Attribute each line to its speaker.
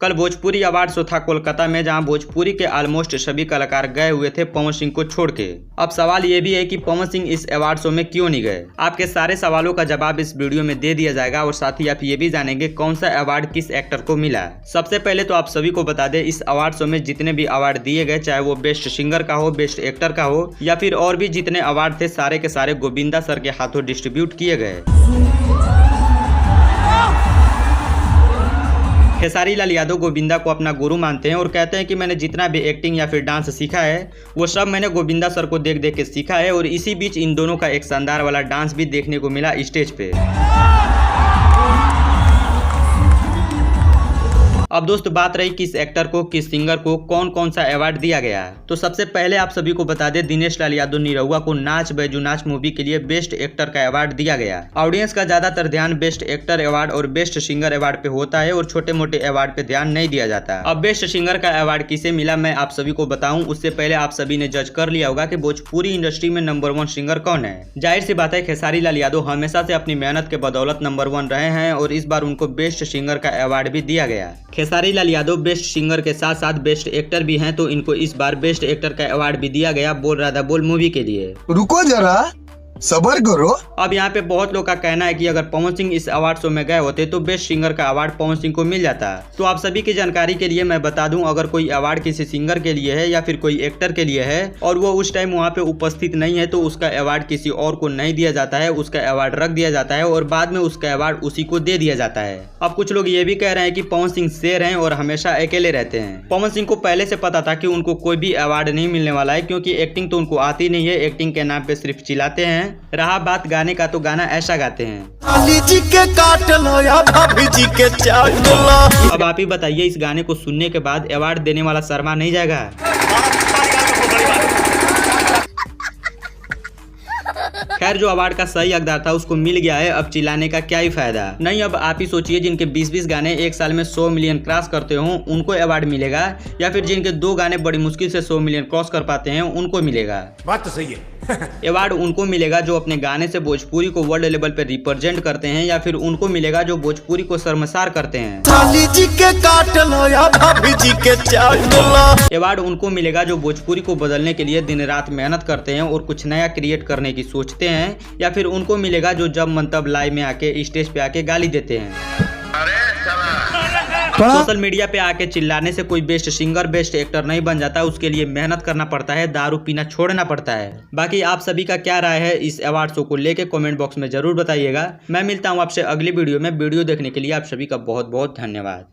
Speaker 1: कल Bhojpuri award show था कोलकाता में, जहां भोजपुरी के ऑलमोस्ट सभी कलाकार गए हुए थे पवन सिंह को छोड़ के। अब सवाल ये भी है कि पवन सिंह इस अवार्ड शो में क्यों नहीं गए। आपके सारे सवालों का जवाब इस वीडियो में दे दिया जाएगा और साथ ही आप ये भी जानेंगे कौन सा अवार्ड किस एक्टर को मिला। सबसे पहले तो आप सभी को बता दें, इस अवार्ड शो में जितने भी अवार्ड दिए गए, चाहे वो बेस्ट सिंगर का हो, बेस्ट एक्टर का हो या फिर और भी जितने अवार्ड थे, सारे के सारे गोविंदा सर के हाथों डिस्ट्रीब्यूट किए गए। खेसारी लाल यादव गोविंदा को अपना गुरु मानते हैं और कहते हैं कि मैंने जितना भी एक्टिंग या फिर डांस सीखा है वो सब मैंने गोविंदा सर को देख देख के सीखा है। और इसी बीच इन दोनों का एक शानदार वाला डांस भी देखने को मिला स्टेज पे। अब दोस्त बात रही किस एक्टर को, किस सिंगर को कौन कौन सा अवार्ड दिया गया। तो सबसे पहले आप सभी को बता दें, दिनेश लाल यादव निरहुआ को नाच बैजू नाच मूवी के लिए बेस्ट एक्टर का अवार्ड दिया गया। ऑडियंस का ज्यादातर ध्यान बेस्ट एक्टर अवार्ड और बेस्ट सिंगर अवार्ड पे होता है और छोटे मोटे अवार्ड पे ध्यान नहीं दिया जाता। अब बेस्ट सिंगर का अवार्ड किसे मिला मैं आप सभी को बताऊं, उससे पहले आप सभी ने जज कर लिया होगा कि भोजपुरी इंडस्ट्री में नंबर 1 सिंगर कौन है। जाहिर सी बात है, खेसारी लाल यादव हमेशा से अपनी मेहनत के बदौलत नंबर 1 रहे हैं और इस बार उनको बेस्ट सिंगर का अवार्ड भी दिया गया। खेसारी लाल यादव बेस्ट सिंगर के साथ साथ बेस्ट एक्टर भी हैं, तो इनको इस बार बेस्ट एक्टर का अवार्ड भी दिया गया बोल राधा बोल मूवी के लिए।
Speaker 2: रुको जरा सबर करो।
Speaker 1: अब यहाँ पे बहुत लोग का कहना है कि अगर पवन सिंह इस अवार्ड शो में गए होते तो बेस्ट सिंगर का अवार्ड पवन सिंह को मिल जाता। तो आप सभी की जानकारी के लिए मैं बता दूं, अगर कोई अवार्ड किसी सिंगर के लिए है या फिर कोई एक्टर के लिए है और वो उस टाइम वहाँ पे उपस्थित नहीं है तो उसका अवार्ड किसी और को नहीं दिया जाता है, उसका अवार्ड रख दिया जाता है और बाद में उसका अवार्ड उसी को दे दिया जाता है। अब कुछ लोग ये भी कह रहे हैं कि पवन सिंह शेर हैं और हमेशा अकेले रहते हैं। पवन सिंह को पहले से पता था कि उनको कोई भी अवार्ड नहीं मिलने वाला है, क्योंकि एक्टिंग तो उनको आती नहीं है, एक्टिंग के नाम पे सिर्फ चिल्लाते हैं। रहा बात गाने का, तो गाना ऐसा गाते हैं,
Speaker 2: जी के काट लो या भाभी जी के चाट लो।
Speaker 1: अब आप ही बताइए, इस गाने को सुनने के बाद अवार्ड देने वाला शर्मा नहीं जाएगा? खैर, जो अवार्ड का सही हकदार था उसको मिल गया है, अब चिल्लाने का क्या ही फायदा। नहीं, अब आप ही सोचिए, जिनके 20-20 गाने एक साल में 100 मिलियन क्रॉस करते हो उनको अवार्ड मिलेगा, या फिर जिनके 2 गाने बड़ी मुश्किल से 100 मिलियन क्रॉस कर पाते हैं उनको मिलेगा।
Speaker 2: बात तो सही है।
Speaker 1: अवार्ड उनको मिलेगा जो अपने गाने से भोजपुरी को वर्ल्ड लेवल पे रिप्रेजेंट करते हैं, या फिर उनको मिलेगा जो भोजपुरी को शर्मसार करते हैं।
Speaker 2: जी के काट लो या भाभी जी के चाट लो।
Speaker 1: अवार्ड उनको मिलेगा जो भोजपुरी को बदलने के लिए दिन रात मेहनत करते हैं और कुछ नया क्रिएट करने की सोचते हैं, या फिर उनको मिलेगा जो जब मन तब लाइव में आके स्टेज पे आके गाली देते हैं। सोशल मीडिया पे आके चिल्लाने से कोई बेस्ट सिंगर बेस्ट एक्टर नहीं बन जाता, उसके लिए मेहनत करना पड़ता है, दारू पीना छोड़ना पड़ता है। बाकी आप सभी का क्या राय है इस अवार्ड शो को लेके कमेंट बॉक्स में जरूर बताइएगा। मैं मिलता हूँ आपसे अगली वीडियो में। वीडियो देखने के लिए आप सभी का बहुत बहुत धन्यवाद।